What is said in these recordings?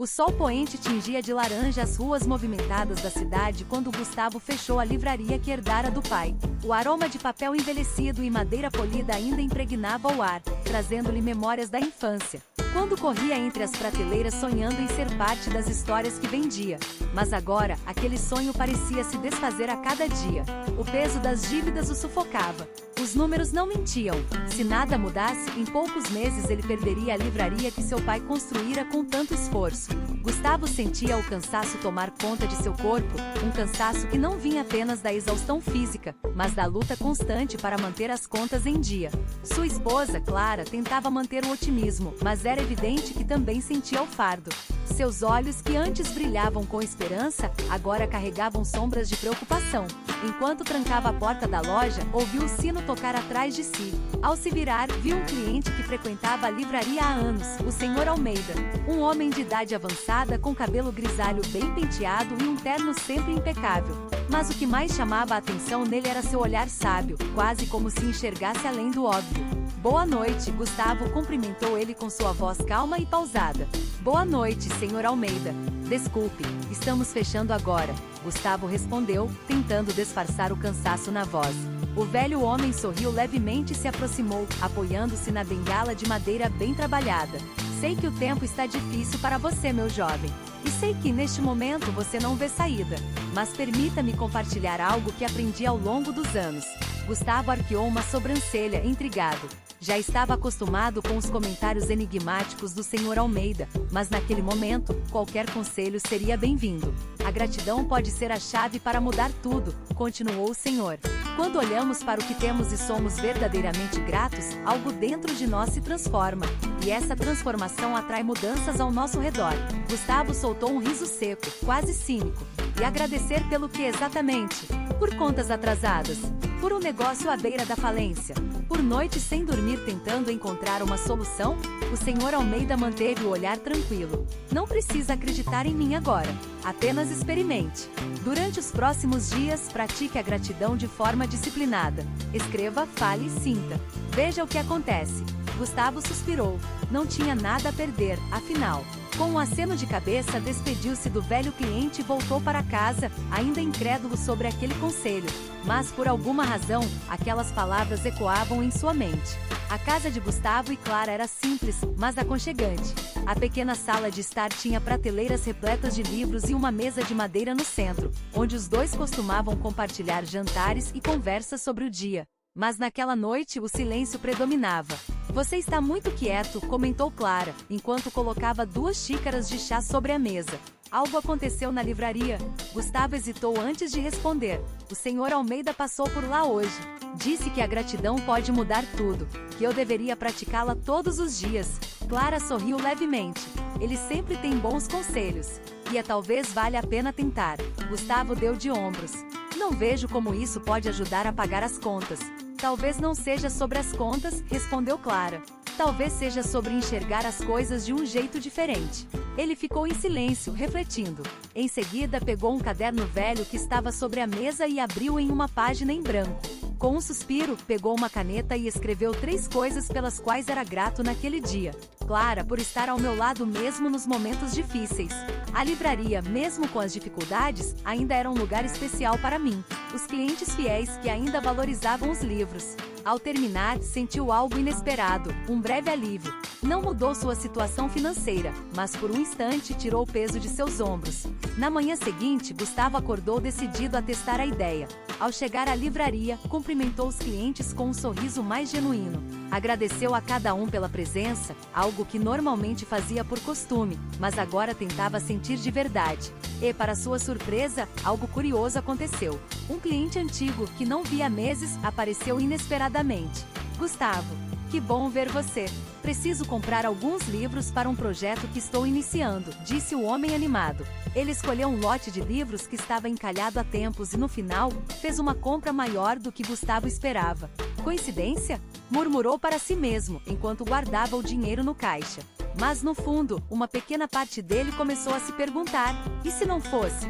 O sol poente tingia de laranja as ruas movimentadas da cidade quando Gustavo fechou a livraria que herdara do pai. O aroma de papel envelhecido e madeira polida ainda impregnava o ar, trazendo-lhe memórias da infância, quando corria entre as prateleiras sonhando em ser parte das histórias que vendia. Mas agora, aquele sonho parecia se desfazer a cada dia. O peso das dívidas o sufocava. Os números não mentiam. Se nada mudasse, em poucos meses ele perderia a livraria que seu pai construíra com tanto esforço. Gustavo sentia o cansaço tomar conta de seu corpo, um cansaço que não vinha apenas da exaustão física, mas da luta constante para manter as contas em dia. Sua esposa, Clara, tentava manter o otimismo, mas era evidente que também sentia o fardo. Seus olhos, que antes brilhavam com esperança, agora carregavam sombras de preocupação. Enquanto trancava a porta da loja, ouviu o sino tocar atrás de si. Ao se virar, viu um cliente que frequentava a livraria há anos, o Sr. Almeida. Um homem de idade avançada com cabelo grisalho bem penteado e um terno sempre impecável. Mas o que mais chamava a atenção nele era seu olhar sábio, quase como se enxergasse além do óbvio. Boa noite, Gustavo cumprimentou ele com sua voz calma e pausada. Boa noite, Sr. Almeida. Desculpe, estamos fechando agora, Gustavo respondeu, tentando disfarçar o cansaço na voz. O velho homem sorriu levemente e se aproximou, apoiando-se na bengala de madeira bem trabalhada. Sei que o tempo está difícil para você, meu jovem. E sei que neste momento você não vê saída. Mas permita-me compartilhar algo que aprendi ao longo dos anos. Gustavo arqueou uma sobrancelha, intrigado. Já estava acostumado com os comentários enigmáticos do Sr. Almeida, mas naquele momento, qualquer conselho seria bem-vindo. A gratidão pode ser a chave para mudar tudo, continuou o senhor. Quando olhamos para o que temos e somos verdadeiramente gratos, algo dentro de nós se transforma. E essa transformação atrai mudanças ao nosso redor. Gustavo soltou um riso seco, quase cínico. E agradecer pelo que exatamente? Por contas atrasadas? Por um negócio à beira da falência? Por noites sem dormir tentando encontrar uma solução? O Sr. Almeida manteve o olhar tranquilo. Não precisa acreditar em mim agora. Apenas experimente. Durante os próximos dias, pratique a gratidão de forma disciplinada. Escreva, fale e sinta. Veja o que acontece. Gustavo suspirou. Não tinha nada a perder, afinal. Com um aceno de cabeça, despediu-se do velho cliente e voltou para casa, ainda incrédulo sobre aquele conselho. Mas por alguma razão, aquelas palavras ecoavam em sua mente. A casa de Gustavo e Clara era simples, mas aconchegante. A pequena sala de estar tinha prateleiras repletas de livros e uma mesa de madeira no centro, onde os dois costumavam compartilhar jantares e conversas sobre o dia. Mas naquela noite o silêncio predominava. Você está muito quieto, comentou Clara, enquanto colocava 2 xícaras de chá sobre a mesa. Algo aconteceu na livraria? Gustavo hesitou antes de responder. O Sr. Almeida passou por lá hoje. Disse que a gratidão pode mudar tudo, que eu deveria praticá-la todos os dias. Clara sorriu levemente. Ele sempre tem bons conselhos. E talvez valha a pena tentar. Gustavo deu de ombros. Não vejo como isso pode ajudar a pagar as contas. Talvez não seja sobre as contas, respondeu Clara. Talvez seja sobre enxergar as coisas de um jeito diferente. Ele ficou em silêncio, refletindo. Em seguida, pegou um caderno velho que estava sobre a mesa e abriu em uma página em branco. Com um suspiro, pegou uma caneta e escreveu 3 coisas pelas quais era grato naquele dia. Clara, por estar ao meu lado mesmo nos momentos difíceis. A livraria, mesmo com as dificuldades, ainda era um lugar especial para mim. Os clientes fiéis que ainda valorizavam os livros. Ao terminar, sentiu algo inesperado, um breve alívio. Não mudou sua situação financeira, mas por um instante tirou o peso de seus ombros. Na manhã seguinte, Gustavo acordou decidido a testar a ideia. Ao chegar à livraria, cumprimentou os clientes com um sorriso mais genuíno. Agradeceu a cada um pela presença, algo que normalmente fazia por costume, mas agora tentava sentir de verdade. E, para sua surpresa, algo curioso aconteceu. Um cliente antigo, que não via há meses, apareceu inesperadamente. Gustavo, que bom ver você. Preciso comprar alguns livros para um projeto que estou iniciando, disse o homem animado. Ele escolheu um lote de livros que estava encalhado há tempos e no final, fez uma compra maior do que Gustavo esperava. Coincidência? Murmurou para si mesmo, enquanto guardava o dinheiro no caixa. Mas no fundo, uma pequena parte dele começou a se perguntar, e se não fosse?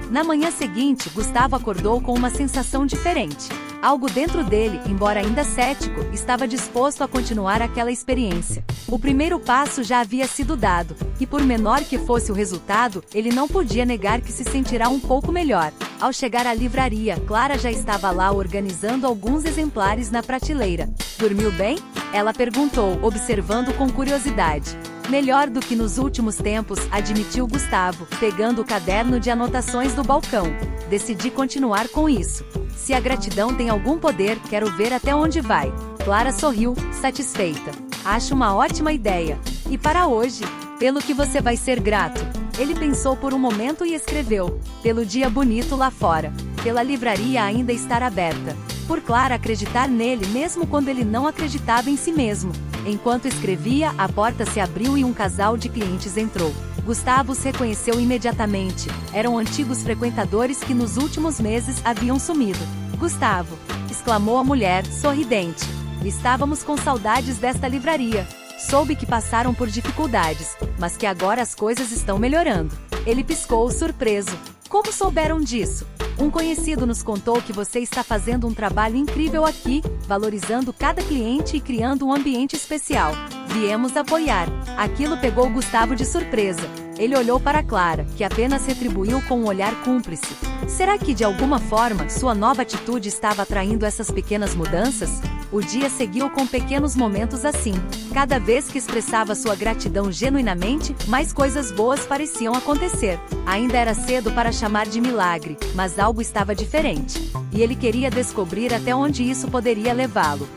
Na manhã seguinte, Gustavo acordou com uma sensação diferente. Algo dentro dele, embora ainda cético, estava disposto a continuar aquela experiência. O primeiro passo já havia sido dado, e por menor que fosse o resultado, ele não podia negar que se sentirá um pouco melhor. Ao chegar à livraria, Clara já estava lá organizando alguns exemplares na prateleira. Dormiu bem? Ela perguntou, observando com curiosidade. Melhor do que nos últimos tempos, admitiu Gustavo, pegando o caderno de anotações do balcão. Decidi continuar com isso. Se a gratidão tem algum poder, quero ver até onde vai. Clara sorriu, satisfeita. Acho uma ótima ideia. E para hoje? Pelo que você vai ser grato? Ele pensou por um momento e escreveu. Pelo dia bonito lá fora. Pela livraria ainda estar aberta. Por Clara acreditar nele mesmo quando ele não acreditava em si mesmo. Enquanto escrevia, a porta se abriu e um casal de clientes entrou. Gustavo os reconheceu imediatamente. Eram antigos frequentadores que nos últimos meses haviam sumido. Gustavo! Exclamou a mulher, sorridente. Estávamos com saudades desta livraria. Soube que passaram por dificuldades, mas que agora as coisas estão melhorando. Ele piscou, surpreso. Como souberam disso? Um conhecido nos contou que você está fazendo um trabalho incrível aqui, valorizando cada cliente e criando um ambiente especial. Viemos apoiar. Aquilo pegou Gustavo de surpresa. Ele olhou para Clara, que apenas retribuiu com um olhar cúmplice. Será que de alguma forma sua nova atitude estava atraindo essas pequenas mudanças? O dia seguiu com pequenos momentos assim. Cada vez que expressava sua gratidão genuinamente, mais coisas boas pareciam acontecer. Ainda era cedo para chamar de milagre, mas algo estava diferente. E ele queria descobrir até onde isso poderia levá-lo.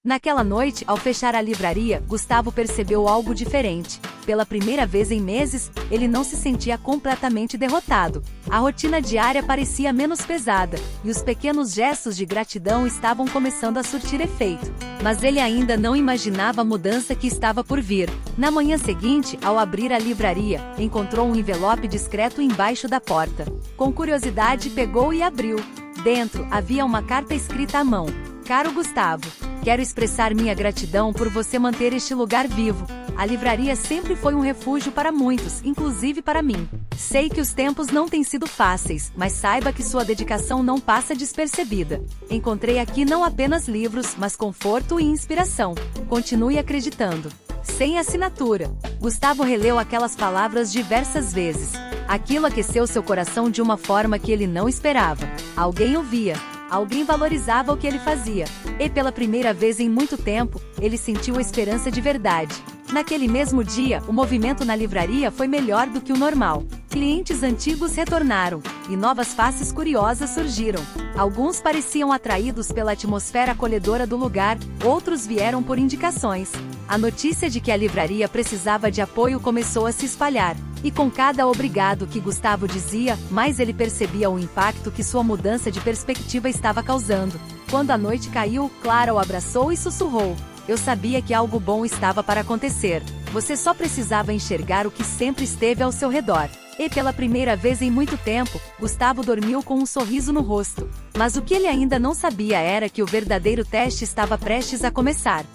Naquela noite, ao fechar a livraria, Gustavo percebeu algo diferente. Pela primeira vez em meses, ele não se sentia completamente derrotado. A rotina diária parecia menos pesada, e os pequenos gestos de gratidão estavam começando a surtir efeito. Mas ele ainda não imaginava a mudança que estava por vir. Na manhã seguinte, ao abrir a livraria, encontrou um envelope discreto embaixo da porta. Com curiosidade, pegou e abriu. Dentro, havia uma carta escrita à mão. Caro Gustavo, quero expressar minha gratidão por você manter este lugar vivo. A livraria sempre foi um refúgio para muitos, inclusive para mim. Sei que os tempos não têm sido fáceis, mas saiba que sua dedicação não passa despercebida. Encontrei aqui não apenas livros, mas conforto e inspiração. Continue acreditando. Sem assinatura. Gustavo releu aquelas palavras diversas vezes. Aquilo aqueceu seu coração de uma forma que ele não esperava. Alguém ouvia. Alguém valorizava o que ele fazia. E pela primeira vez em muito tempo, ele sentiu esperança de verdade. Naquele mesmo dia, o movimento na livraria foi melhor do que o normal. Clientes antigos retornaram, e novas faces curiosas surgiram. Alguns pareciam atraídos pela atmosfera acolhedora do lugar, outros vieram por indicações. A notícia de que a livraria precisava de apoio começou a se espalhar. E com cada obrigado que Gustavo dizia, mais ele percebia o impacto que sua mudança de perspectiva estava causando. Quando a noite caiu, Clara o abraçou e sussurrou. Eu sabia que algo bom estava para acontecer. Você só precisava enxergar o que sempre esteve ao seu redor. E pela primeira vez em muito tempo, Gustavo dormiu com um sorriso no rosto. Mas o que ele ainda não sabia era que o verdadeiro teste estava prestes a começar.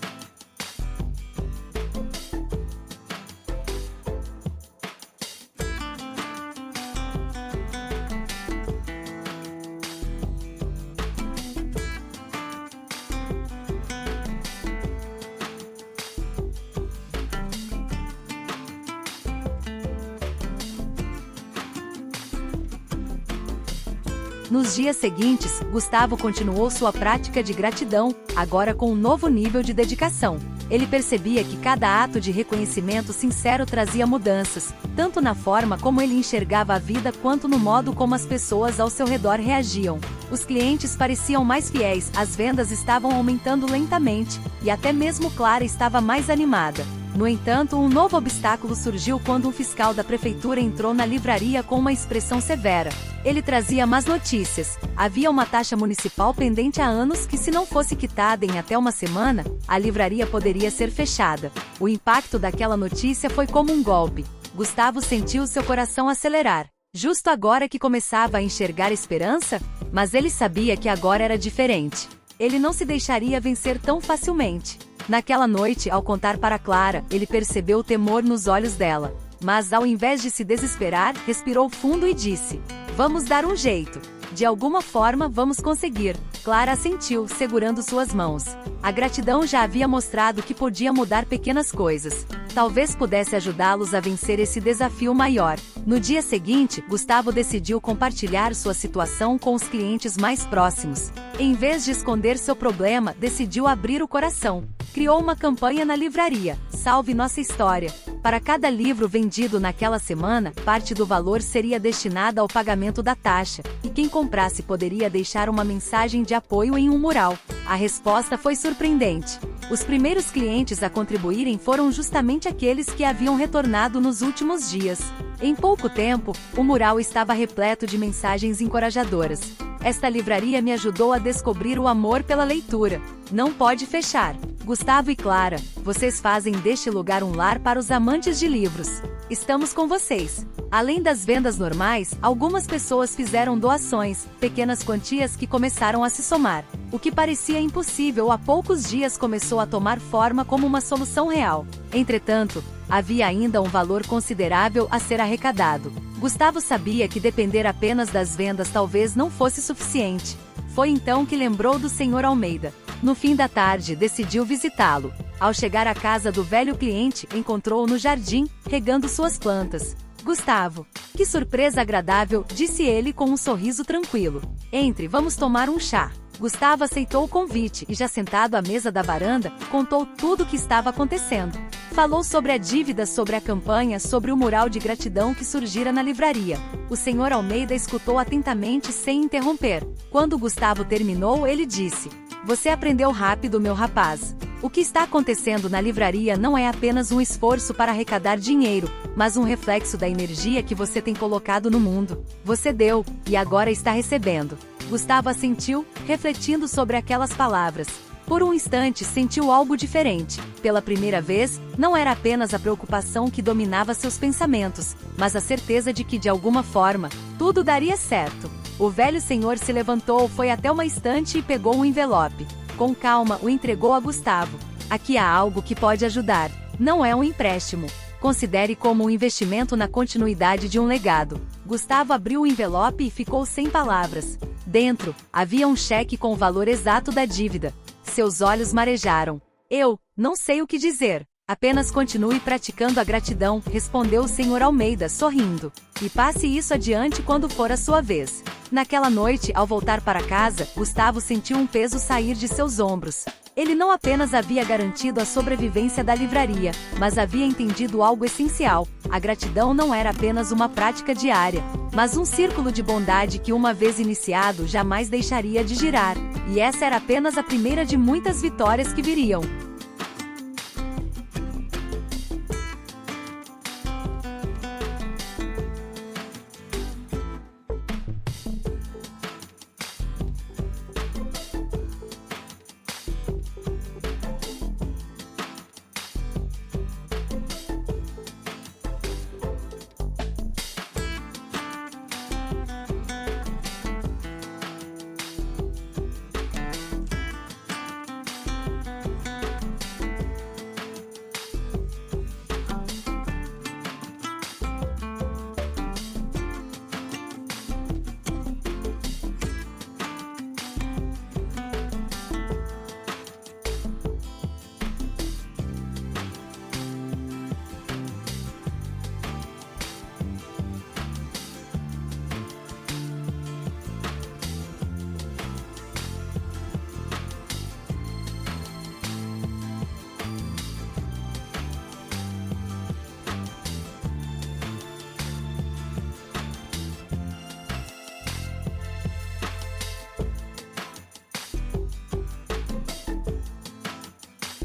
Nos dias seguintes, Gustavo continuou sua prática de gratidão, agora com um novo nível de dedicação. Ele percebia que cada ato de reconhecimento sincero trazia mudanças, tanto na forma como ele enxergava a vida quanto no modo como as pessoas ao seu redor reagiam. Os clientes pareciam mais fiéis, as vendas estavam aumentando lentamente, e até mesmo Clara estava mais animada. No entanto, um novo obstáculo surgiu quando um fiscal da prefeitura entrou na livraria com uma expressão severa. Ele trazia más notícias. Havia uma taxa municipal pendente há anos que, se não fosse quitada em até uma semana, a livraria poderia ser fechada. O impacto daquela notícia foi como um golpe. Gustavo sentiu seu coração acelerar. Justo agora que começava a enxergar esperança? Mas ele sabia que agora era diferente. Ele não se deixaria vencer tão facilmente. Naquela noite, ao contar para Clara, ele percebeu o temor nos olhos dela. Mas, ao invés de se desesperar, respirou fundo e disse: "Vamos dar um jeito. De alguma forma vamos conseguir." Clara assentiu, segurando suas mãos. A gratidão já havia mostrado que podia mudar pequenas coisas. Talvez pudesse ajudá-los a vencer esse desafio maior. No dia seguinte, Gustavo decidiu compartilhar sua situação com os clientes mais próximos. Em vez de esconder seu problema, decidiu abrir o coração. Criou uma campanha na livraria: "Salve nossa história." Para cada livro vendido naquela semana, parte do valor seria destinada ao pagamento da taxa, e quem comprasse poderia deixar uma mensagem de apoio em um mural. A resposta foi surpreendente. Os primeiros clientes a contribuírem foram justamente aqueles que haviam retornado nos últimos dias. Em pouco tempo, o mural estava repleto de mensagens encorajadoras. "Esta livraria me ajudou a descobrir o amor pela leitura. Não pode fechar. Gustavo e Clara, vocês fazem deste lugar um lar para os amantes de livros. Estamos com vocês." Além das vendas normais, algumas pessoas fizeram doações, pequenas quantias que começaram a se somar. O que parecia impossível há poucos dias começou a tomar forma como uma solução real. Entretanto, havia ainda um valor considerável a ser arrecadado. Gustavo sabia que depender apenas das vendas talvez não fosse suficiente. Foi então que lembrou do Sr. Almeida. No fim da tarde, decidiu visitá-lo. Ao chegar à casa do velho cliente, encontrou-o no jardim, regando suas plantas. "Gustavo, que surpresa agradável", disse ele com um sorriso tranquilo. "Entre, vamos tomar um chá." Gustavo aceitou o convite e, já sentado à mesa da varanda, contou tudo o que estava acontecendo. Falou sobre a dívida, sobre a campanha, sobre o mural de gratidão que surgira na livraria. O Sr. Almeida escutou atentamente sem interromper. Quando Gustavo terminou, ele disse: "Você aprendeu rápido, meu rapaz. O que está acontecendo na livraria não é apenas um esforço para arrecadar dinheiro, mas um reflexo da energia que você tem colocado no mundo. Você deu, e agora está recebendo." Gustavo assentiu, refletindo sobre aquelas palavras. Por um instante sentiu algo diferente. Pela primeira vez, não era apenas a preocupação que dominava seus pensamentos, mas a certeza de que, de alguma forma, tudo daria certo. O velho senhor se levantou, foi até uma estante e pegou um envelope. Com calma, o entregou a Gustavo. "Aqui há algo que pode ajudar. Não é um empréstimo. Considere como um investimento na continuidade de um legado." Gustavo abriu o envelope e ficou sem palavras. Dentro, havia um cheque com o valor exato da dívida. Seus olhos marejaram. "Eu não sei o que dizer. Apenas continue praticando a gratidão", respondeu o Sr. Almeida, sorrindo. "E passe isso adiante quando for a sua vez." Naquela noite, ao voltar para casa, Gustavo sentiu um peso sair de seus ombros. Ele não apenas havia garantido a sobrevivência da livraria, mas havia entendido algo essencial: a gratidão não era apenas uma prática diária, mas um círculo de bondade que, uma vez iniciado, jamais deixaria de girar. E essa era apenas a primeira de muitas vitórias que viriam.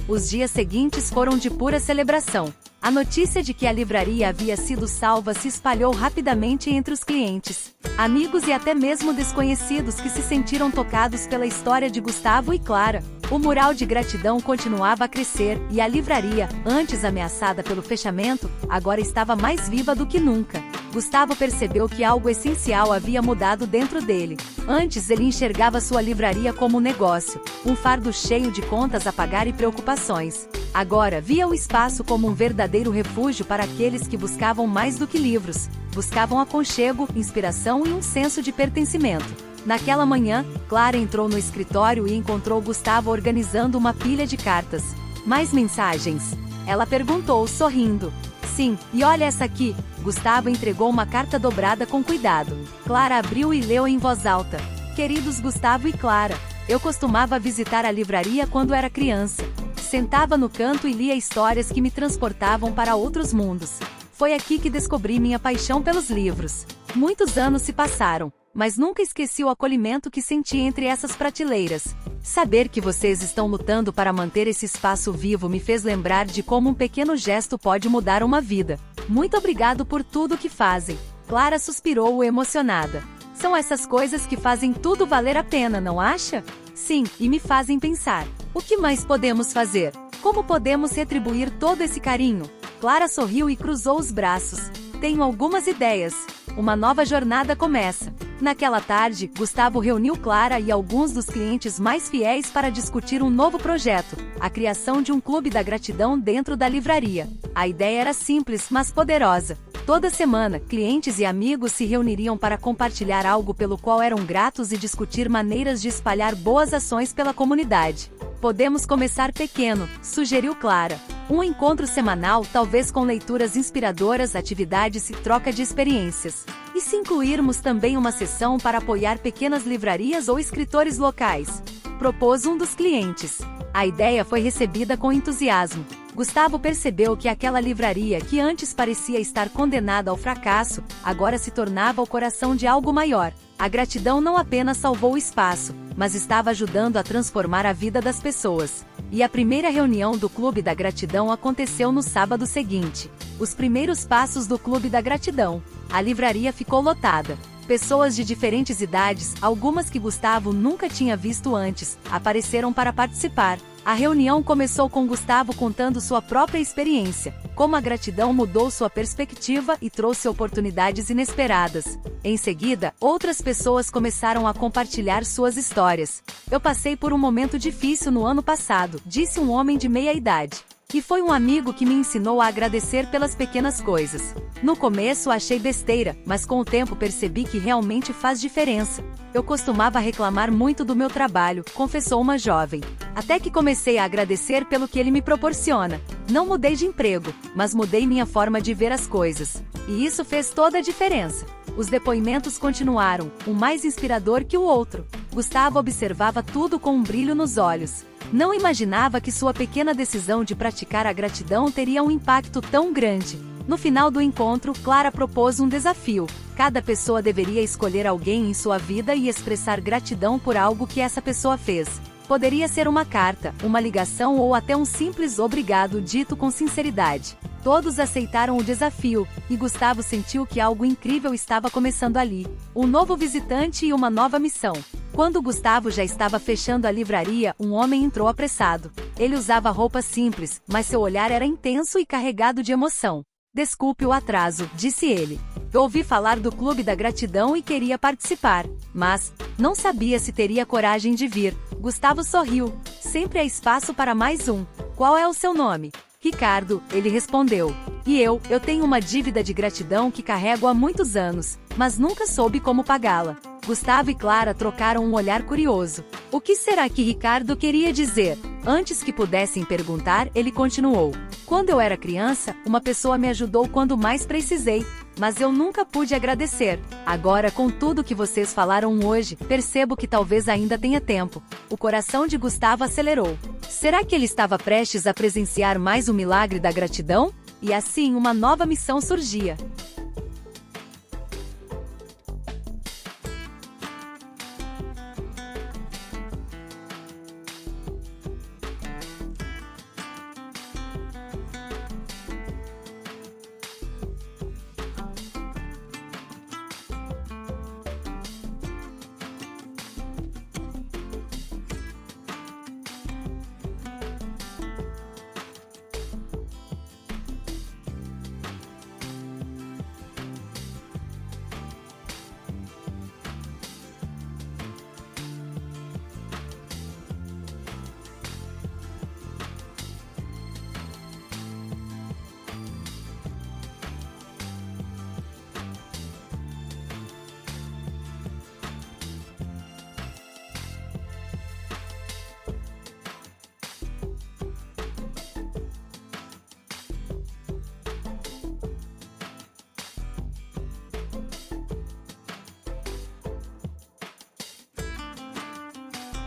Os dias seguintes foram de pura celebração. A notícia de que a livraria havia sido salva se espalhou rapidamente entre os clientes, amigos e até mesmo desconhecidos que se sentiram tocados pela história de Gustavo e Clara. O mural de gratidão continuava a crescer, e a livraria, antes ameaçada pelo fechamento, agora estava mais viva do que nunca. Gustavo percebeu que algo essencial havia mudado dentro dele. Antes ele enxergava sua livraria como um negócio, um fardo cheio de contas a pagar e preocupações. Agora via o espaço como um verdadeiro refúgio para aqueles que buscavam mais do que livros. Buscavam aconchego, inspiração e um senso de pertencimento. Naquela manhã, Clara entrou no escritório e encontrou Gustavo organizando uma pilha de cartas. Mais mensagens? Ela perguntou, sorrindo. Sim, e olha essa aqui. Gustavo entregou uma carta dobrada com cuidado. Clara abriu e leu em voz alta. Queridos Gustavo e Clara, eu costumava visitar a livraria quando era criança. Sentava no canto e lia histórias que me transportavam para outros mundos. Foi aqui que descobri minha paixão pelos livros. Muitos anos se passaram, mas nunca esqueci o acolhimento que senti entre essas prateleiras. Saber que vocês estão lutando para manter esse espaço vivo me fez lembrar de como um pequeno gesto pode mudar uma vida. Muito obrigado por tudo que fazem. Clara suspirou emocionada. São essas coisas que fazem tudo valer a pena, não acha? Sim, e me fazem pensar. O que mais podemos fazer? Como podemos retribuir todo esse carinho? Clara sorriu e cruzou os braços. Tenho algumas ideias. Uma nova jornada começa. Naquela tarde, Gustavo reuniu Clara e alguns dos clientes mais fiéis para discutir um novo projeto, a criação de um clube da gratidão dentro da livraria. A ideia era simples, mas poderosa. Toda semana, clientes e amigos se reuniriam para compartilhar algo pelo qual eram gratos e discutir maneiras de espalhar boas ações pela comunidade. Podemos começar pequeno, sugeriu Clara. Um encontro semanal, talvez com leituras inspiradoras, atividades e troca de experiências. E se incluirmos também uma sessão para apoiar pequenas livrarias ou escritores locais? Propôs um dos clientes. A ideia foi recebida com entusiasmo. Gustavo percebeu que aquela livraria que antes parecia estar condenada ao fracasso, agora se tornava o coração de algo maior. A gratidão não apenas salvou o espaço, mas estava ajudando a transformar a vida das pessoas. E a primeira reunião do Clube da Gratidão aconteceu no sábado seguinte. Os primeiros passos do Clube da Gratidão. A livraria ficou lotada. Pessoas de diferentes idades, algumas que Gustavo nunca tinha visto antes, apareceram para participar. A reunião começou com Gustavo contando sua própria experiência, como a gratidão mudou sua perspectiva e trouxe oportunidades inesperadas. Em seguida, outras pessoas começaram a compartilhar suas histórias. Eu passei por um momento difícil no ano passado, disse um homem de meia idade. E foi um amigo que me ensinou a agradecer pelas pequenas coisas. No começo achei besteira, mas com o tempo percebi que realmente faz diferença. Eu costumava reclamar muito do meu trabalho, confessou uma jovem. Até que comecei a agradecer pelo que ele me proporciona. Não mudei de emprego, mas mudei minha forma de ver as coisas. E isso fez toda a diferença. Os depoimentos continuaram, um mais inspirador que o outro. Gustavo observava tudo com um brilho nos olhos. Não imaginava que sua pequena decisão de praticar a gratidão teria um impacto tão grande. No final do encontro, Clara propôs um desafio. Cada pessoa deveria escolher alguém em sua vida e expressar gratidão por algo que essa pessoa fez. Poderia ser uma carta, uma ligação ou até um simples obrigado dito com sinceridade. Todos aceitaram o desafio, e Gustavo sentiu que algo incrível estava começando ali. Um novo visitante e uma nova missão. Quando Gustavo já estava fechando a livraria, um homem entrou apressado. Ele usava roupas simples, mas seu olhar era intenso e carregado de emoção. Desculpe o atraso, disse ele. Eu ouvi falar do Clube da Gratidão e queria participar, mas não sabia se teria coragem de vir. Gustavo sorriu. Sempre há espaço para mais um. Qual é o seu nome? Ricardo, ele respondeu. E eu tenho uma dívida de gratidão que carrego há muitos anos, mas nunca soube como pagá-la. Gustavo e Clara trocaram um olhar curioso. O que será que Ricardo queria dizer? Antes que pudessem perguntar, ele continuou. Quando eu era criança, uma pessoa me ajudou quando mais precisei, mas eu nunca pude agradecer. Agora, com tudo que vocês falaram hoje, percebo que talvez ainda tenha tempo. O coração de Gustavo acelerou. Será que ele estava prestes a presenciar mais um milagre da gratidão? E assim uma nova missão surgia.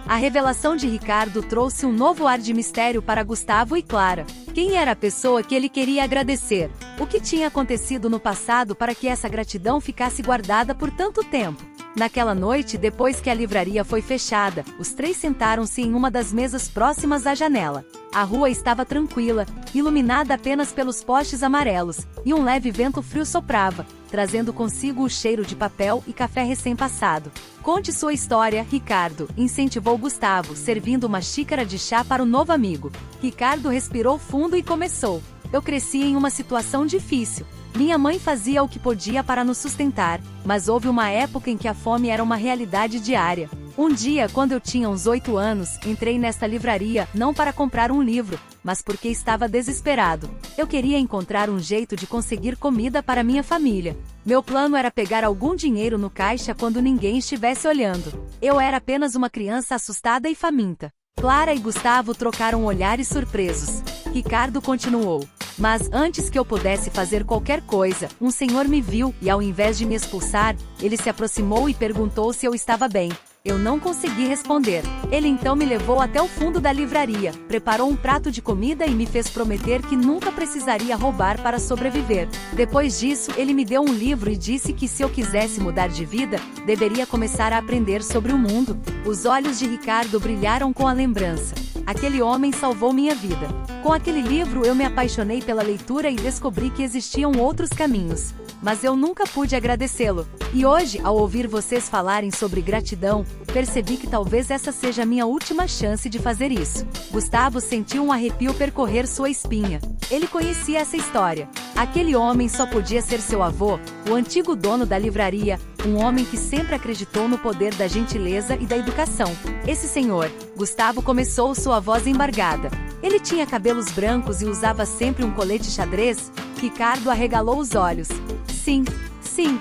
A revelação de Ricardo trouxe um novo ar de mistério para Gustavo e Clara. Quem era a pessoa que ele queria agradecer? O que tinha acontecido no passado para que essa gratidão ficasse guardada por tanto tempo? Naquela noite, depois que a livraria foi fechada, os três sentaram-se em uma das mesas próximas à janela. A rua estava tranquila, iluminada apenas pelos postes amarelos, e um leve vento frio soprava, trazendo consigo o cheiro de papel e café recém-passado. Conte sua história, Ricardo, incentivou Gustavo, servindo uma xícara de chá para o novo amigo. Ricardo respirou fundo e começou. Eu cresci em uma situação difícil. Minha mãe fazia o que podia para nos sustentar, mas houve uma época em que a fome era uma realidade diária. Um dia, quando eu tinha uns 8 anos, entrei nesta livraria, não para comprar um livro, mas porque estava desesperado. Eu queria encontrar um jeito de conseguir comida para minha família. Meu plano era pegar algum dinheiro no caixa quando ninguém estivesse olhando. Eu era apenas uma criança assustada e faminta. Clara e Gustavo trocaram olhares surpresos. Ricardo continuou. Mas antes que eu pudesse fazer qualquer coisa, um senhor me viu e, ao invés de me expulsar, ele se aproximou e perguntou se eu estava bem. Eu não consegui responder. Ele então me levou até o fundo da livraria, preparou um prato de comida e me fez prometer que nunca precisaria roubar para sobreviver. Depois disso, ele me deu um livro e disse que se eu quisesse mudar de vida, deveria começar a aprender sobre o mundo. Os olhos de Ricardo brilharam com a lembrança. Aquele homem salvou minha vida. Com aquele livro eu me apaixonei pela leitura e descobri que existiam outros caminhos. Mas eu nunca pude agradecê-lo. E hoje, ao ouvir vocês falarem sobre gratidão, percebi que talvez essa seja a minha última chance de fazer isso. Gustavo sentiu um arrepio percorrer sua espinha. Ele conhecia essa história. Aquele homem só podia ser seu avô, o antigo dono da livraria, um homem que sempre acreditou no poder da gentileza e da educação. Esse senhor, Gustavo começou sua voz embargada. Ele tinha cabelos brancos e usava sempre um colete xadrez? Ricardo arregalou os olhos. Sim,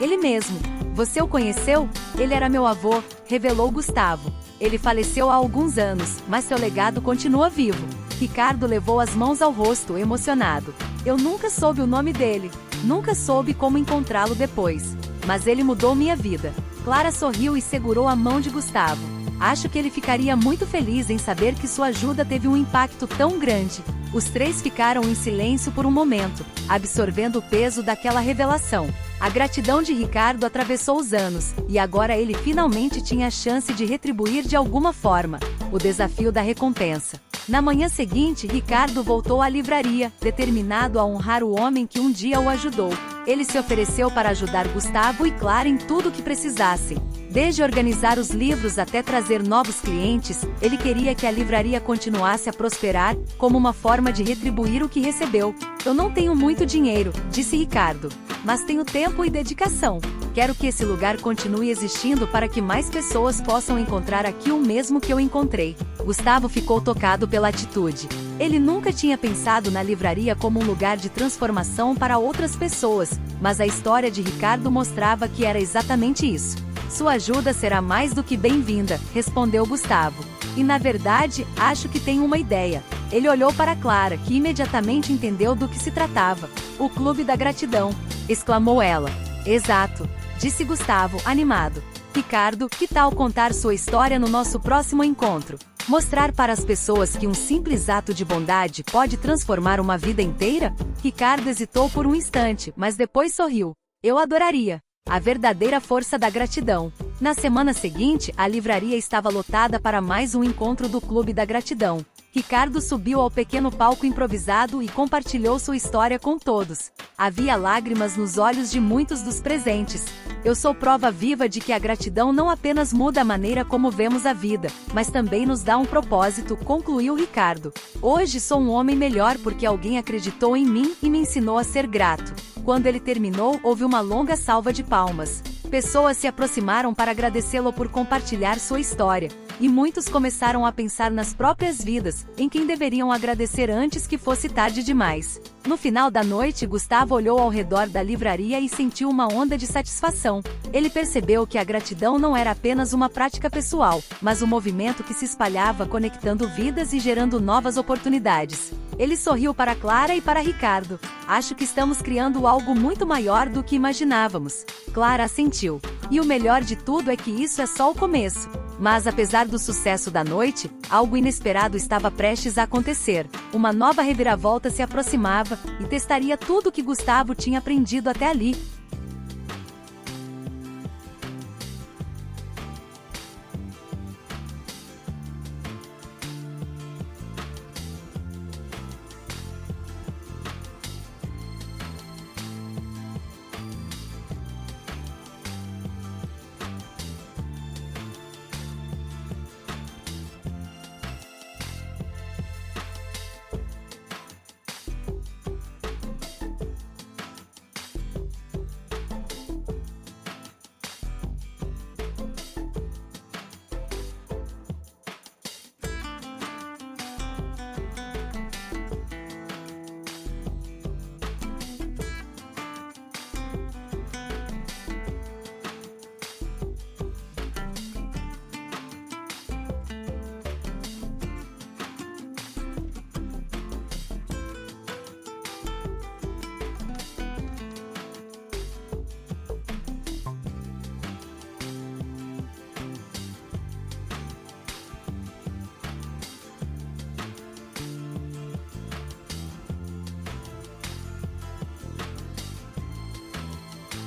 ele mesmo. Você o conheceu? Ele era meu avô, revelou Gustavo. Ele faleceu há alguns anos, mas seu legado continua vivo. Ricardo levou as mãos ao rosto, emocionado. Eu nunca soube o nome dele. Nunca soube como encontrá-lo depois. Mas ele mudou minha vida. Clara sorriu e segurou a mão de Gustavo. Acho que ele ficaria muito feliz em saber que sua ajuda teve um impacto tão grande. Os três ficaram em silêncio por um momento, absorvendo o peso daquela revelação. A gratidão de Ricardo atravessou os anos, e agora ele finalmente tinha a chance de retribuir de alguma forma. O desafio da recompensa. Na manhã seguinte, Ricardo voltou à livraria, determinado a honrar o homem que um dia o ajudou. Ele se ofereceu para ajudar Gustavo e Clara em tudo o que precisassem. Desde organizar os livros até trazer novos clientes, ele queria que a livraria continuasse a prosperar, como uma forma de retribuir o que recebeu. Eu não tenho muito dinheiro, disse Ricardo, mas tenho tempo e dedicação. Quero que esse lugar continue existindo para que mais pessoas possam encontrar aqui o mesmo que eu encontrei. Gustavo ficou tocado pela atitude. Ele nunca tinha pensado na livraria como um lugar de transformação para outras pessoas, mas a história de Ricardo mostrava que era exatamente isso. Sua ajuda será mais do que bem-vinda, respondeu Gustavo. E na verdade, acho que tenho uma ideia. Ele olhou para Clara, que imediatamente entendeu do que se tratava. O Clube da Gratidão, exclamou ela. Exato, disse Gustavo, animado. Ricardo, que tal contar sua história no nosso próximo encontro? Mostrar para as pessoas que um simples ato de bondade pode transformar uma vida inteira? Ricardo hesitou por um instante, mas depois sorriu. Eu adoraria. A verdadeira força da gratidão. Na semana seguinte, a livraria estava lotada para mais um encontro do Clube da Gratidão. Ricardo subiu ao pequeno palco improvisado e compartilhou sua história com todos. Havia lágrimas nos olhos de muitos dos presentes. Eu sou prova viva de que a gratidão não apenas muda a maneira como vemos a vida, mas também nos dá um propósito, concluiu Ricardo. Hoje sou um homem melhor porque alguém acreditou em mim e me ensinou a ser grato. Quando ele terminou, houve uma longa salva de palmas. Pessoas se aproximaram para agradecê-lo por compartilhar sua história, e muitos começaram a pensar nas próprias vidas, em quem deveriam agradecer antes que fosse tarde demais. No final da noite, Gustavo olhou ao redor da livraria e sentiu uma onda de satisfação. Ele percebeu que a gratidão não era apenas uma prática pessoal, mas um movimento que se espalhava conectando vidas e gerando novas oportunidades. Ele sorriu para Clara e para Ricardo. Acho que estamos criando algo muito maior do que imaginávamos. Clara assentiu. E o melhor de tudo é que isso é só o começo. Mas apesar do sucesso da noite, algo inesperado estava prestes a acontecer. Uma nova reviravolta se aproximava e testaria tudo que Gustavo tinha aprendido até ali.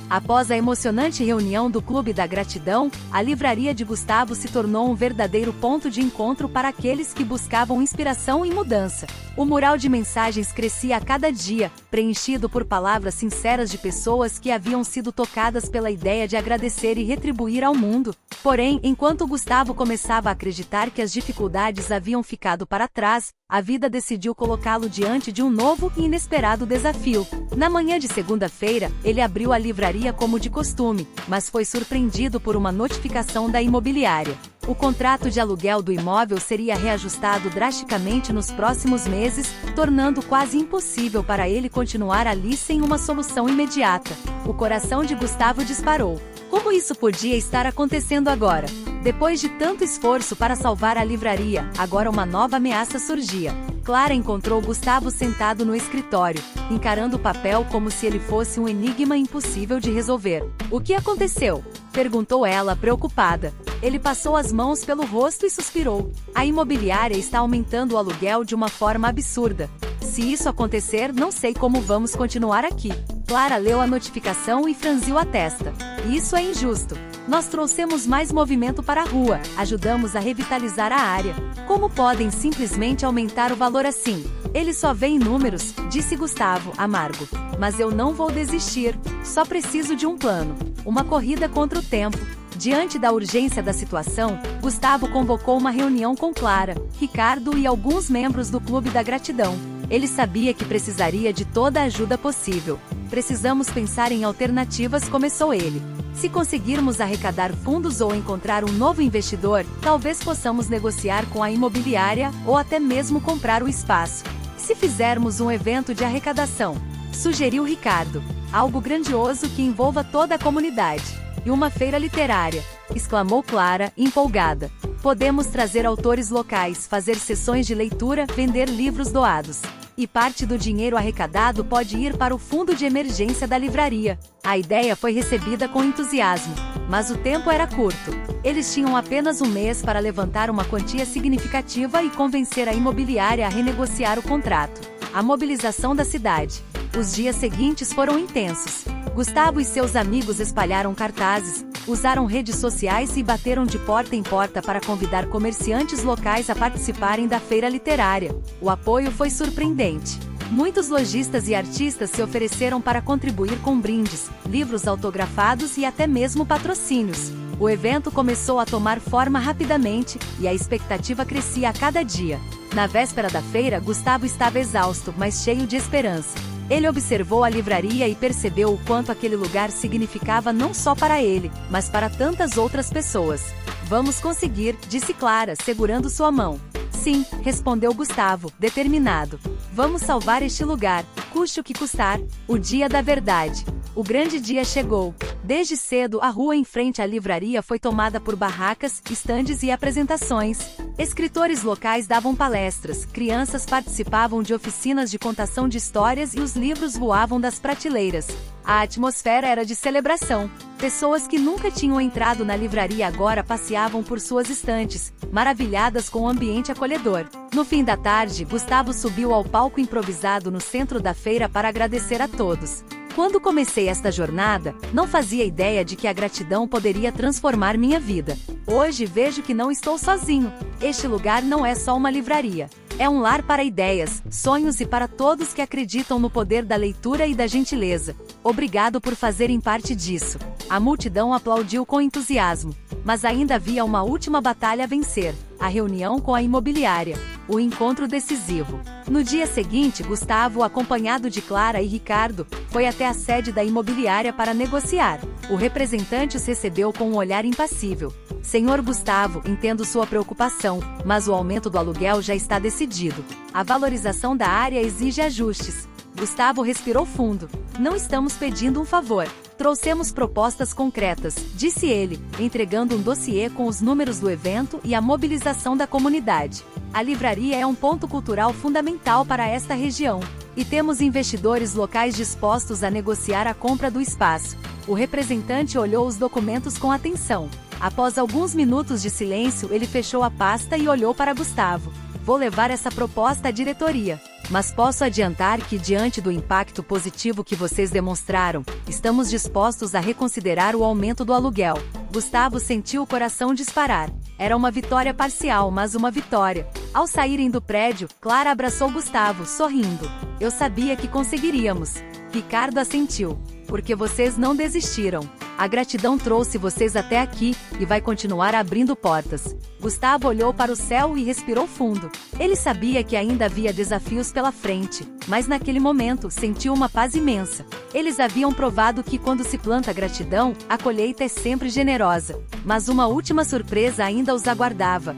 Após a emocionante reunião do Clube da Gratidão, a livraria de Gustavo se tornou um verdadeiro ponto de encontro para aqueles que buscavam inspiração e mudança. O mural de mensagens crescia a cada dia, preenchido por palavras sinceras de pessoas que haviam sido tocadas pela ideia de agradecer e retribuir ao mundo. Porém, enquanto Gustavo começava a acreditar que as dificuldades haviam ficado para trás, a vida decidiu colocá-lo diante de um novo e inesperado desafio. Na manhã de segunda-feira, ele abriu a livraria como de costume, mas foi surpreendido por uma notificação da imobiliária. O contrato de aluguel do imóvel seria reajustado drasticamente nos próximos meses, tornando quase impossível para ele continuar ali sem uma solução imediata. O coração de Gustavo disparou. Como isso podia estar acontecendo agora? Depois de tanto esforço para salvar a livraria, agora uma nova ameaça surgia. Clara encontrou Gustavo sentado no escritório, encarando o papel como se ele fosse um enigma impossível de resolver. "O que aconteceu?" perguntou ela, preocupada. Ele passou as mãos pelo rosto e suspirou. "A imobiliária está aumentando o aluguel de uma forma absurda. Se isso acontecer, não sei como vamos continuar aqui." Clara leu a notificação e franziu a testa. "Isso é injusto. Nós trouxemos mais movimento para a rua, ajudamos a revitalizar a área. Como podem simplesmente aumentar o valor assim? Ele só vê em números", disse Gustavo, amargo. "Mas eu não vou desistir, só preciso de um plano. Uma corrida contra o tempo." Diante da urgência da situação, Gustavo convocou uma reunião com Clara, Ricardo e alguns membros do Clube da Gratidão. Ele sabia que precisaria de toda a ajuda possível. "Precisamos pensar em alternativas", começou ele. "Se conseguirmos arrecadar fundos ou encontrar um novo investidor, talvez possamos negociar com a imobiliária ou até mesmo comprar o espaço. Se fizermos um evento de arrecadação", sugeriu Ricardo. "Algo grandioso que envolva toda a comunidade." "E uma feira literária", exclamou Clara, empolgada. "Podemos trazer autores locais, fazer sessões de leitura, vender livros doados. E parte do dinheiro arrecadado pode ir para o fundo de emergência da livraria." A ideia foi recebida com entusiasmo, mas o tempo era curto. Eles tinham apenas um mês para levantar uma quantia significativa e convencer a imobiliária a renegociar o contrato. A mobilização da cidade. Os dias seguintes foram intensos. Gustavo e seus amigos espalharam cartazes, usaram redes sociais e bateram de porta em porta para convidar comerciantes locais a participarem da feira literária. O apoio foi surpreendente. Muitos lojistas e artistas se ofereceram para contribuir com brindes, livros autografados e até mesmo patrocínios. O evento começou a tomar forma rapidamente, e a expectativa crescia a cada dia. Na véspera da feira, Gustavo estava exausto, mas cheio de esperança. Ele observou a livraria e percebeu o quanto aquele lugar significava não só para ele, mas para tantas outras pessoas. "Vamos conseguir", disse Clara, segurando sua mão. "Sim", respondeu Gustavo, determinado. "Vamos salvar este lugar, custe o que custar." O dia da verdade. O grande dia chegou. Desde cedo, a rua em frente à livraria foi tomada por barracas, estandes e apresentações. Escritores locais davam palestras, crianças participavam de oficinas de contação de histórias e os livros voavam das prateleiras. A atmosfera era de celebração. Pessoas que nunca tinham entrado na livraria agora passeavam por suas estantes, maravilhadas com o ambiente acolhedor. No fim da tarde, Gustavo subiu ao palco improvisado no centro da feira para agradecer a todos. Quando comecei esta jornada, não fazia ideia de que a gratidão poderia transformar minha vida. Hoje vejo que não estou sozinho. Este lugar não é só uma livraria. É um lar para ideias, sonhos e para todos que acreditam no poder da leitura e da gentileza. Obrigado por fazerem parte disso. A multidão aplaudiu com entusiasmo. Mas ainda havia uma última batalha a vencer: a reunião com a imobiliária. O encontro decisivo. No dia seguinte, Gustavo, acompanhado de Clara e Ricardo, foi até a sede da imobiliária para negociar. O representante os recebeu com um olhar impassível. Senhor Gustavo, entendo sua preocupação, mas o aumento do aluguel já está decidido. A valorização da área exige ajustes. Gustavo respirou fundo. Não estamos pedindo um favor. Trouxemos propostas concretas, disse ele, entregando um dossiê com os números do evento e a mobilização da comunidade. A livraria é um ponto cultural fundamental para esta região, e temos investidores locais dispostos a negociar a compra do espaço. O representante olhou os documentos com atenção. Após alguns minutos de silêncio, ele fechou a pasta e olhou para Gustavo. Vou levar essa proposta à diretoria. Mas posso adiantar que, diante do impacto positivo que vocês demonstraram, estamos dispostos a reconsiderar o aumento do aluguel. Gustavo sentiu o coração disparar. Era uma vitória parcial, mas uma vitória. Ao saírem do prédio, Clara abraçou Gustavo, sorrindo. Eu sabia que conseguiríamos. Ricardo assentiu. Porque vocês não desistiram. A gratidão trouxe vocês até aqui, e vai continuar abrindo portas. Gustavo olhou para o céu e respirou fundo. Ele sabia que ainda havia desafios pela frente, mas naquele momento sentiu uma paz imensa. Eles haviam provado que quando se planta gratidão, a colheita é sempre generosa. Mas uma última surpresa ainda os aguardava.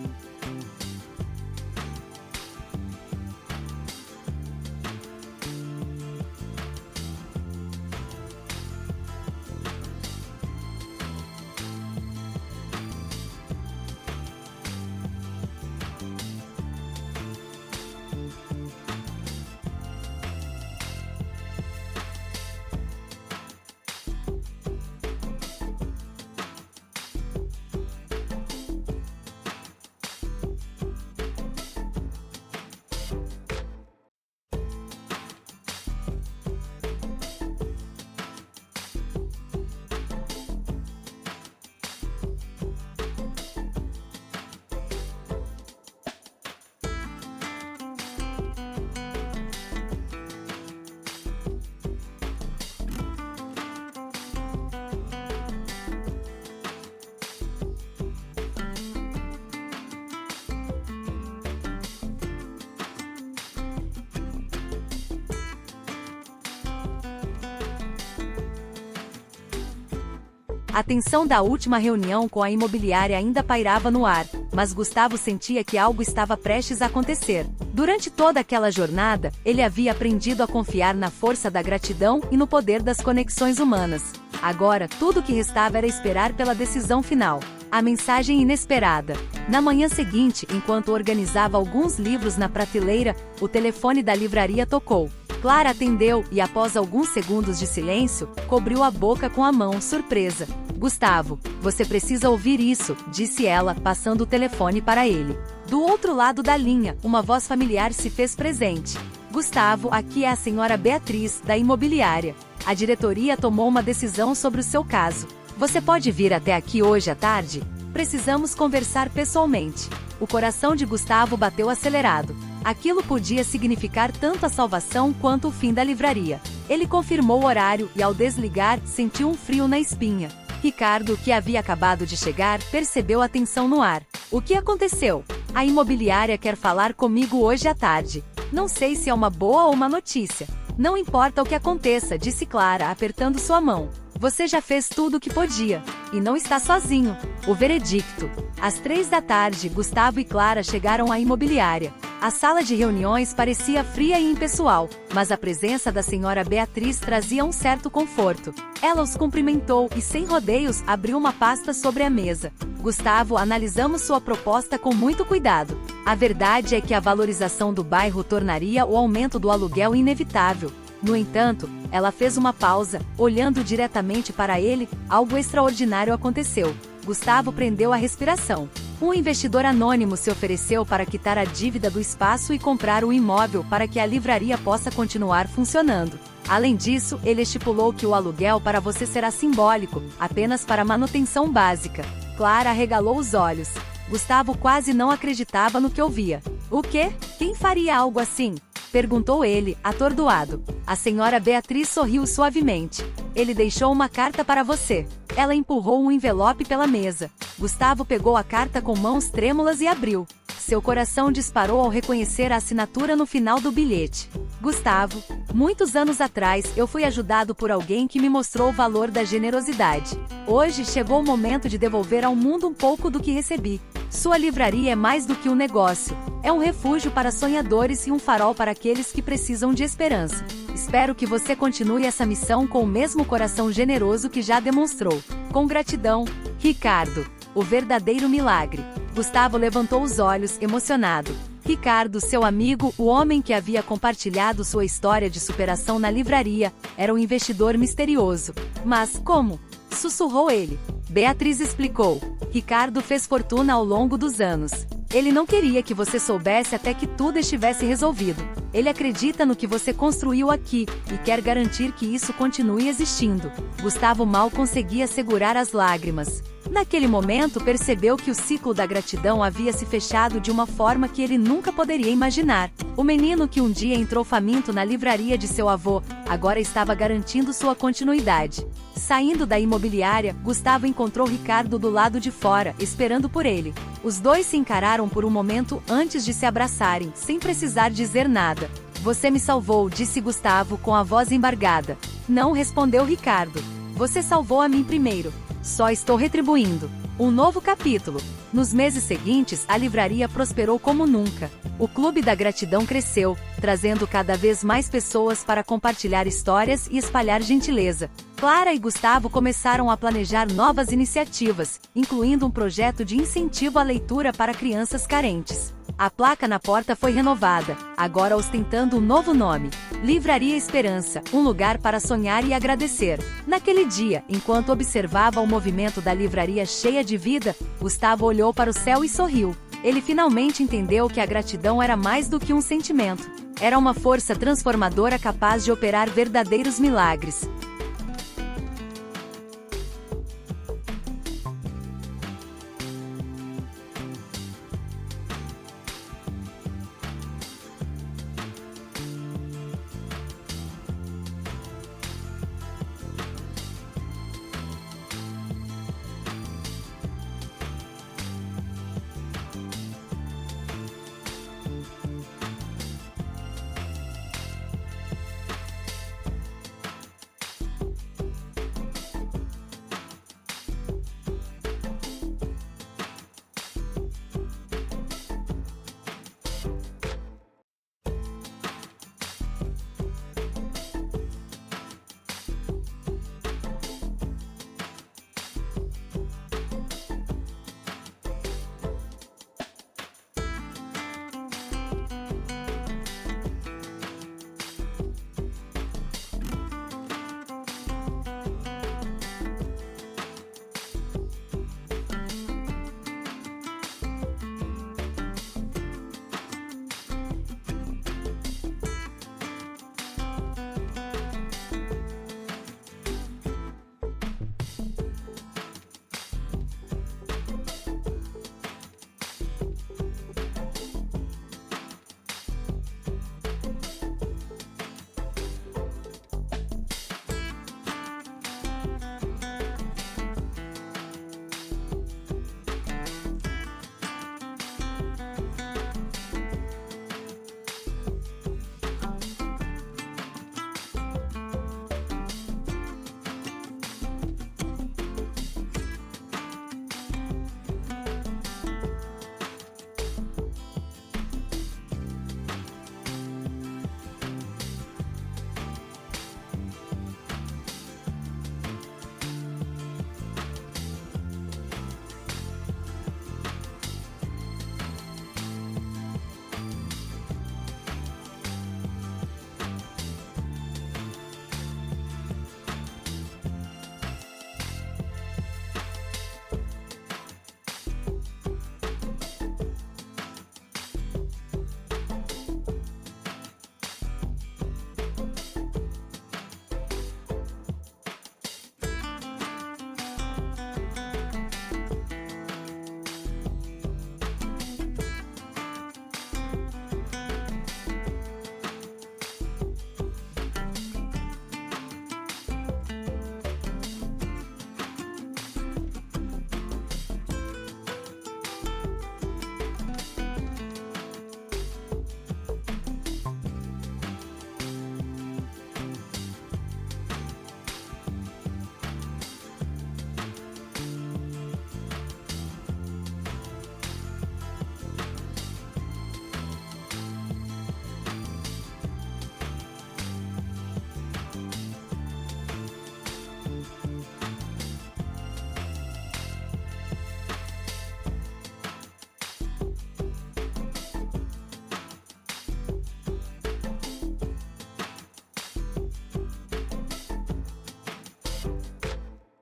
A tensão da última reunião com a imobiliária ainda pairava no ar, mas Gustavo sentia que algo estava prestes a acontecer. Durante toda aquela jornada, ele havia aprendido a confiar na força da gratidão e no poder das conexões humanas. Agora, tudo o que restava era esperar pela decisão final. A mensagem inesperada. Na manhã seguinte, enquanto organizava alguns livros na prateleira, o telefone da livraria tocou. Clara atendeu e, após alguns segundos de silêncio, cobriu a boca com a mão, surpresa. Gustavo, você precisa ouvir isso, disse ela, passando o telefone para ele. Do outro lado da linha, uma voz familiar se fez presente. Gustavo, aqui é a senhora Beatriz, da imobiliária. A diretoria tomou uma decisão sobre o seu caso. Você pode vir até aqui hoje à tarde? Precisamos conversar pessoalmente. O coração de Gustavo bateu acelerado. Aquilo podia significar tanto a salvação quanto o fim da livraria. Ele confirmou o horário e, ao desligar, sentiu um frio na espinha. Ricardo, que havia acabado de chegar, percebeu a tensão no ar. O que aconteceu? A imobiliária quer falar comigo hoje à tarde. Não sei se é uma boa ou uma notícia. Não importa o que aconteça, disse Clara, apertando sua mão. Você já fez tudo o que podia. E não está sozinho. O veredicto. Às 15h, Gustavo e Clara chegaram à imobiliária. A sala de reuniões parecia fria e impessoal, mas a presença da senhora Beatriz trazia um certo conforto. Ela os cumprimentou e, sem rodeios, abriu uma pasta sobre a mesa. Gustavo, analisamos sua proposta com muito cuidado. A verdade é que a valorização do bairro tornaria o aumento do aluguel inevitável. No entanto, ela fez uma pausa, olhando diretamente para ele. Algo extraordinário aconteceu. Gustavo prendeu a respiração. Um investidor anônimo se ofereceu para quitar a dívida do espaço e comprar o imóvel para que a livraria possa continuar funcionando. Além disso, ele estipulou que o aluguel para você será simbólico, apenas para manutenção básica. Clara arregalou os olhos. Gustavo quase não acreditava no que ouvia. O quê? Quem faria algo assim? Perguntou ele, atordoado. A senhora Beatriz sorriu suavemente. Ele deixou uma carta para você. Ela empurrou um envelope pela mesa. Gustavo pegou a carta com mãos trêmulas e abriu. Seu coração disparou ao reconhecer a assinatura no final do bilhete. Gustavo, muitos anos atrás eu fui ajudado por alguém que me mostrou o valor da generosidade. Hoje chegou o momento de devolver ao mundo um pouco do que recebi. Sua livraria é mais do que um negócio. É um refúgio para sonhadores e um farol para aqueles que precisam de esperança. Espero que você continue essa missão com o mesmo coração generoso que já demonstrou. Com gratidão, Ricardo. O verdadeiro milagre. Gustavo levantou os olhos, emocionado. Ricardo, seu amigo, o homem que havia compartilhado sua história de superação na livraria, era um investidor misterioso. Mas como? Sussurrou ele. Beatriz explicou. Ricardo fez fortuna ao longo dos anos. Ele não queria que você soubesse até que tudo estivesse resolvido. Ele acredita no que você construiu aqui, e quer garantir que isso continue existindo. Gustavo mal conseguia segurar as lágrimas. Naquele momento percebeu que o ciclo da gratidão havia se fechado de uma forma que ele nunca poderia imaginar. O menino que um dia entrou faminto na livraria de seu avô, agora estava garantindo sua continuidade. Saindo da imobiliária, Gustavo encontrou Ricardo do lado de fora, esperando por ele. Os dois se encararam por um momento antes de se abraçarem, sem precisar dizer nada. Você me salvou, disse Gustavo com a voz embargada. Não, respondeu Ricardo. Você salvou a mim primeiro. Só estou retribuindo. Um novo capítulo. Nos meses seguintes, a livraria prosperou como nunca. O Clube da Gratidão cresceu, trazendo cada vez mais pessoas para compartilhar histórias e espalhar gentileza. Clara e Gustavo começaram a planejar novas iniciativas, incluindo um projeto de incentivo à leitura para crianças carentes. A placa na porta foi renovada, agora ostentando um novo nome: Livraria Esperança, um lugar para sonhar e agradecer. Naquele dia, enquanto observava o movimento da livraria cheia de vida, Gustavo olhou para o céu e sorriu. Ele finalmente entendeu que a gratidão era mais do que um sentimento. Era uma força transformadora capaz de operar verdadeiros milagres.